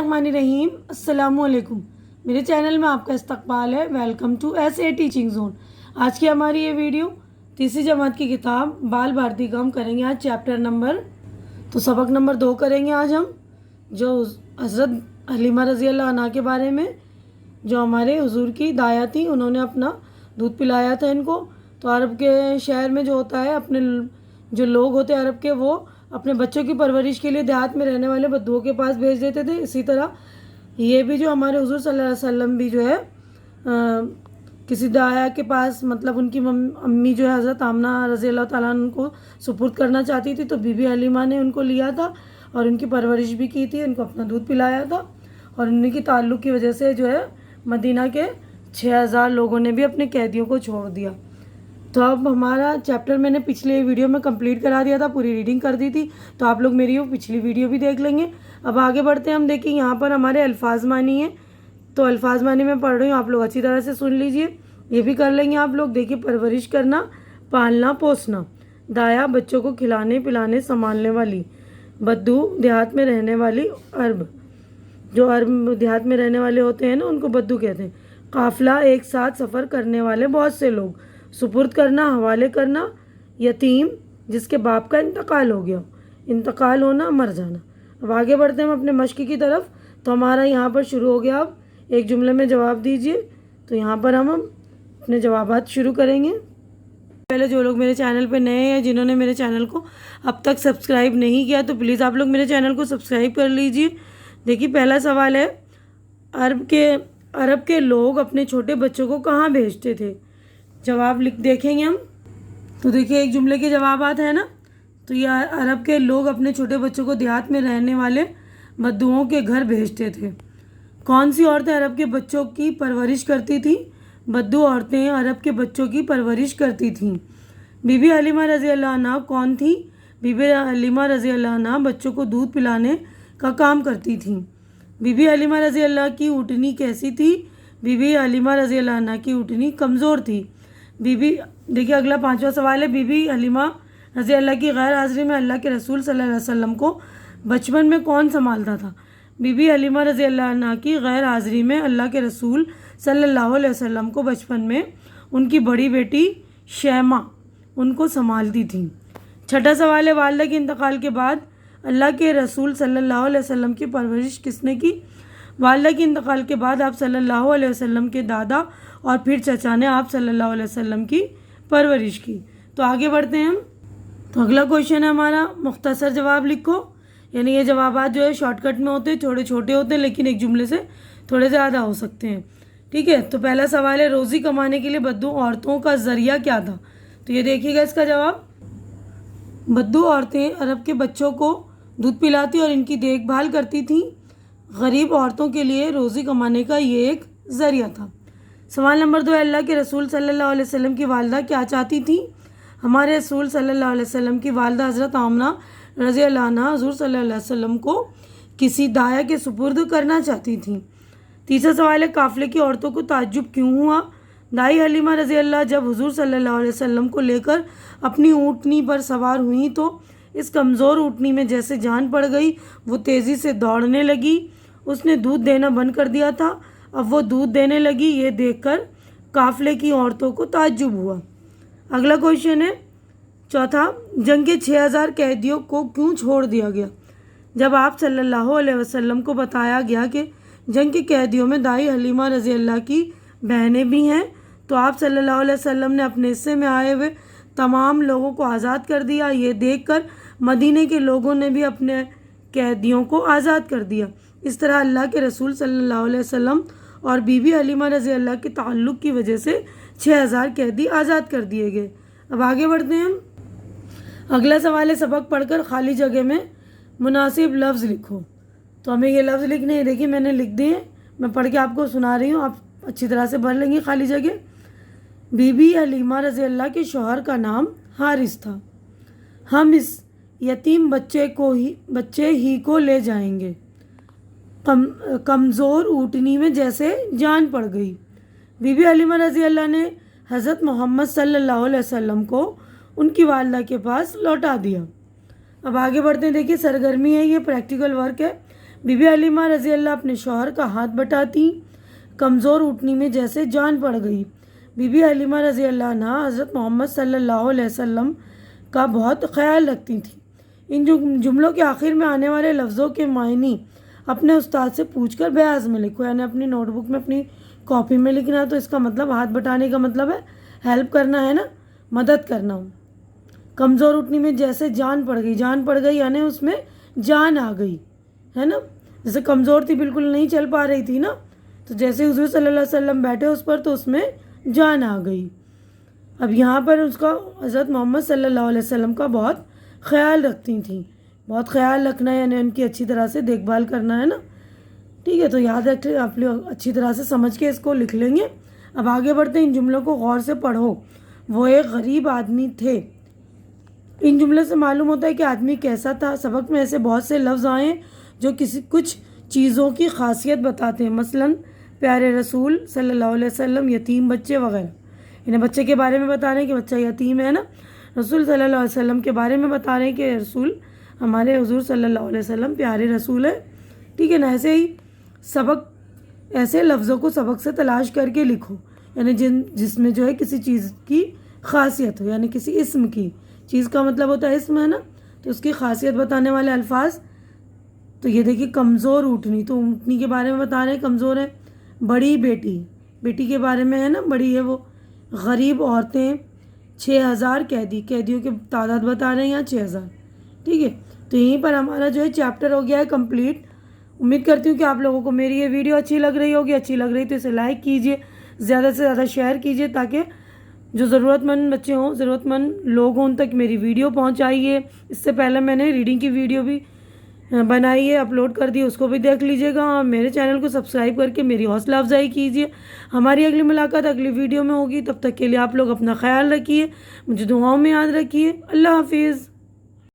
बिस्मिल्लाहिर्रहमानिर्रहीम। अस्सलामु अलैकुम। मेरे चैनल में आपका इस्तकबाल है। वेलकम टू ऐसे टीचिंग जोन। आज की हमारी ये वीडियो तीसरी जमात की किताब बाल भारती का हम करेंगे आज चैप्टर नंबर सबक नंबर 2 करेंगे आज हम, जो हज़रत हलीमा रज़ी अल्लाह अन्हा के बारे में, जो हमारे हुजूर की दाया थी। उन्होंने अपना दूध पिलाया था इनको। तो अरब के शहर में जो होता है, अपने जो लोग होते हैं अरब के, वो अपने बच्चों की परवरिश के लिए देहात में रहने वाले बद्दुओं के पास भेज देते थे। इसी तरह ये भी जो हमारे हुजूर सल्लल्लाहु अलैहि वसल्लम भी जो है किसी दाया के पास, मतलब उनकी अम्मी जो है हज़रत आमना रज़ी अल्लाह ताला उनको सुपुर्द करना चाहती थी, तो बीबी हलीमा ने उनको लिया था और उनकी परवरिश भी की थी, उनको अपना दूध पिलाया था। और उन्हीं की ताल्लुक़ की वजह से जो है मदीना के 6000 लोगों ने भी अपने कैदियों को छोड़ दिया। तो अब हमारा चैप्टर मैंने पिछले वीडियो में कंप्लीट करा दिया था, पूरी रीडिंग कर दी थी, तो आप लोग मेरी वो पिछली वीडियो भी देख लेंगे। अब आगे बढ़ते हैं हम। देखिए यहाँ पर हमारे अल्फाज मानी है, तो अल्फाज मानी में पढ़ रही हूँ, आप लोग अच्छी तरह से सुन लीजिए, ये भी कर लेंगे आप लोग। देखिए, परवरिश करना, पालना पोसना, दाया बच्चों को खिलाने पिलाने संभालने वाली, बद्दू देहात में रहने वाली, अरब जो अरब देहात में रहने वाले होते हैं ना, उनको बद्दू कहते हैं। काफिला, एक साथ सफ़र करने वाले बहुत से लोग, सुपुर्द करना, हवाले करना, यतीम जिसके बाप का इंतकाल हो गया, इंतकाल होना, मर जाना। अब आगे बढ़ते हैं हम अपने मश्क की तरफ। तो हमारा यहाँ पर शुरू हो गया। अब एक जुमले में जवाब दीजिए। तो यहाँ पर हम अपने जवाबात शुरू करेंगे। पहले जो लोग मेरे चैनल पे नए हैं, जिन्होंने मेरे चैनल को अब तक सब्सक्राइब नहीं किया, तो प्लीज़ आप लोग मेरे चैनल को सब्सक्राइब कर लीजिए। देखिए, पहला सवाल है, अरब के लोग अपने छोटे बच्चों को कहाँ भेजते थे? जवाब देखेंगे हम। तो देखिए, एक जुमले के जवाबात है ना, तो ये अरब के लोग अपने छोटे बच्चों को देहात में रहने वाले बद्दुओं के घर भेजते थे। कौन सी औरतें अरब के बच्चों की परवरिश करती थी? बद्दू औरतें अरब के बच्चों की परवरिश करती थीं। बीबी हलीमा रज़ी अल्लाह अन्हा कौन थी? बीबी हलीमा रज़ी अल्लाह अन्हा बच्चों को दूध पिलाने का काम करती थीं। बीबी हलीमा रज़ी अल्लाह की ऊँटनी कैसी थी? बीबी हलीमा रज़ी अल्लाह अन्हा की ऊँटनी कमज़ोर थी। देखिए, अगला 5वां सवाल है, बीबी हलीमा रज़ी अल्लाह की गैर हाज़िरी में अल्लाह के रसूल सल्लल्लाहु अलैहि वसल्लम को बचपन में कौन संभालता था? बीबी हलीमा रज़ी अल्लाह अन्हा की गैर हाज़िरी में अल्लाह के रसूल सल्लल्लाहु अलैहि वसल्लम को बचपन में उनकी बड़ी बेटी शैमा उनको संभालती थी। छठा सवाल है, वालिदा के इंतकाल के बाद अल्लाह के रसूल सल्लल्लाहु अलैहि वसल्लम की परवरिश किसने की? वालिदा के इंतकाल के बाद आप सल्लल्लाहु अलैहि वसल्लम के दादा और फिर चचा ने आप सल्लल्लाहु अलैहि वसल्लम की परवरिश की। तो आगे बढ़ते हैं हम। तो अगला क्वेश्चन है हमारा, मुख्तसर जवाब लिखो। यानी ये जवाबात जो है शॉर्टकट में होते हैं, थोड़े छोटे होते हैं, लेकिन एक जुमले से थोड़े ज़्यादा हो सकते हैं। ठीक है, तो पहला सवाल है, रोज़ी कमाने के लिए बद्दू औरतों का ज़रिया क्या था? तो ये देखिएगा इसका जवाब। बद्दू औरतें अरब के बच्चों को दूध पिलाती और इनकी देखभाल करती थीं। गरीब औरतों के लिए रोज़ी कमाने का ये एक ज़रिया था। सवाल नंबर 2, अल्लाह के रसूल सल्लल्लाहु अलैहि वसल्लम की वालिदा क्या चाहती थी? हमारे रसूल सल्लल्लाहु अलैहि वसल्लम की वालिदा हज़रत आमना रज़ी अल्लाह अन्हा हुज़ूर सल्लल्लाहु अलैहि वसल्लम को किसी दाया के सुपुर्द करना चाहती थी। तीसरा सवाल है, काफ़िले की औरतों को ताज्जुब क्यों हुआ? दाई हलीमा रज़ी अल्लाह जब हुज़ूर सल्लल्लाहु अलैहि वसल्लम को लेकर अपनी ऊँटनी पर सवार हुई, तो इस कमज़ोर ऊँटनी में जैसे जान पड़ गई, वो तेज़ी से दौड़ने लगी। उसने दूध देना बंद कर दिया था, अब वो दूध देने लगी। ये देखकर काफ़िले की औरतों को ताज्जुब हुआ। अगला क्वेश्चन है, चौथा, जंग के 6000 कैदियों को क्यों छोड़ दिया गया? जब आप सल्लल्लाहु अलैहि वसल्लम को बताया गया कि जंग के कैदियों में दाई हलीमा रज़ी अल्लाह की बहनें भी हैं, तो आप सल्लल्लाहु अलैहि वसल्लम ने अपने हिस्से में आए हुए तमाम लोगों को आज़ाद कर दिया। ये देखकर मदीने के लोगों ने भी अपने कैदियों को आज़ाद कर दिया। इस तरह अल्लाह के रसूल सल्लल्लाहु अलैहि वसल्लम और बीबी हलीमा रज़ी अल्लाह के ताल्लुक़ की वजह से 6000 कैदी आज़ाद कर दिए गए। अब आगे बढ़ते हैं हम। अगला सवाल है, सबक पढ़कर खाली जगह में मुनासिब लफ्ज़ लिखो। तो हमें ये लफ्ज़ लिखने हैं। देखिए, मैंने लिख दिए, मैं पढ़ के आपको सुना रही हूँ, आप अच्छी तरह से भर लेंगे खाली जगह। बीबी हलीमा रज़ी अल्लाह के शौहर का नाम हारिस था। हम इस यतीम बच्चे ही को ले जाएंगे। कमज़ोर ऊँटनी में जैसे जान पड़ गई। बीबी हलीमा रज़ी अल्लाह ने हज़रत मोहम्मद सल्लल्लाहु अलैहि वसल्लम को उनकी वालिदा के पास लौटा दिया। अब आगे बढ़ते हैं। देखिए, सरगर्मी है, ये प्रैक्टिकल वर्क है। بی بی حلیمہ رضی اللہ اپنے شوہر کا ہاتھ بٹاتی، کمزور اونٹنی میں جیسے جان پڑ گئی۔ بی بی حلیمہ رضی اللہ عنہا حضرت محمد صلی اللہ علیہ وسلم کا بہت خیال رکھتی تھیں۔ ان جملوں کے آخر میں آنے والے لفظوں کے معنی اپنے استاد سے پوچھ کر بیاض میں لکھو، یعنی اپنی نوٹ بک میں اپنی کاپی میں لکھنا ہے۔ تو اس کا مطلب ہاتھ بٹانے کا مطلب ہے ہیلپ کرنا ہے نا، مدد کرنا۔ کمزور اٹھنی میں جیسے جان پڑ گئی، جان پڑ گئی یعنی اس میں جان آ گئی ہے نا، جیسے کمزور تھی، بالکل نہیں چل پا رہی تھی نا، تو جیسے حضور صلی اللہ علیہ وسلم بیٹھے اس پر تو اس میں جان آ گئی۔ اب یہاں پر اس کا حضرت محمد صلی اللہ علیہ وسلم کا بہت خیال رکھتی تھیں، بہت خیال رکھنا ہے یعنی ان کی اچھی طرح سے دیکھ بھال کرنا ہے نا، ٹھیک ہے۔ تو یاد رکھ لیں، آپ لوگ اچھی طرح سے سمجھ کے اس کو لکھ لیں گے۔ اب آگے بڑھتے ہیں، ان جملوں کو غور سے پڑھو۔ وہ ایک غریب آدمی تھے۔ ان جملے سے معلوم ہوتا ہے کہ آدمی کیسا تھا۔ سبق میں ایسے بہت سے لفظ آئے ہیں جو کچھ چیزوں کی خاصیت بتاتے ہیں، مثلاً پیارے رسول صلی اللہ علیہ وسلم، یتیم بچے وغیرہ۔ انہیں بچے کے بارے میں بتا رہے ہیں کہ بچہ یتیم ہے نا، رسول صلی اللہ علیہ وسلم کے بارے میں بتا رہے ہیں کہ رسول ہمارے حضور صلی اللہ علیہ وسلم پیارے رسول ہیں، ٹھیک ہے نا۔ ایسے ہی ایسے لفظوں کو سبق سے تلاش کر کے لکھو، یعنی جس میں جو ہے کسی چیز کی خاصیت ہو، یعنی کسی اسم کی، چیز کا مطلب ہوتا ہے اسم ہے نا، تو اس کی خاصیت بتانے والے الفاظ۔ تو یہ دیکھیے کمزور اونٹنی، تو اونٹنی کے بارے میں بتا رہے ہیں کمزور ہے۔ بڑی بیٹی، بیٹی کے بارے میں ہے نا، بڑی ہے وہ۔ غریب عورتیں، 6000 قیدی، قیدیوں کی تعداد بتا رہے ہیں یہاں 6000، ٹھیک ہے۔ تو یہیں پر ہمارا جو ہے چیپٹر ہو گیا ہے کمپلیٹ۔ امید کرتی ہوں کہ آپ لوگوں کو میری یہ ویڈیو اچھی لگ رہی ہوگی، اچھی لگ رہی تو اسے لائک کیجیے، زیادہ سے زیادہ شیئر کیجیے تاکہ جو ضرورت مند بچے ہوں، ضرورت مند لوگ ہوں، ان تک میری ویڈیو پہنچائیے۔ اس سے پہلے میں نے ریڈنگ کی ویڈیو بھی بنائی ہے، اپلوڈ کر دی، اس کو بھی دیکھ لیجیے گا، اور میرے چینل کو سبسکرائب کر کے میری حوصلہ افزائی کیجیے۔ ہماری اگلی ملاقات اگلی ویڈیو میں ہوگی، تب تک کے لیے آپ لوگ اپنا خیال رکھیے، مجھے دعاؤں میں یاد رکھیے۔ اللہ حافظ۔